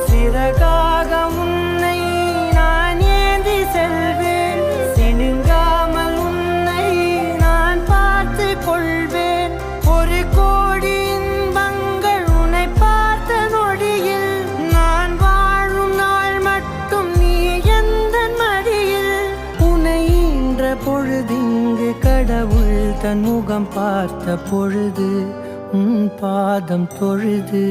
சிறகாக உன்னை நான் ஏந்தி செல்வேன், சினுங்காமல் உன்னை நான் பார்த்து கொள்வேன். ஒரு கோடி இன்பங்கள் உன்னை பார்த்த நொடியில், நான் வாழும் நாள் மட்டும் நீ எந்த மடியில். உன்னை ஈன்ற பொழுதிங்கு கடவுள் தன் முகம் பார்த்த பொழுது உன் பாதம் தொழுது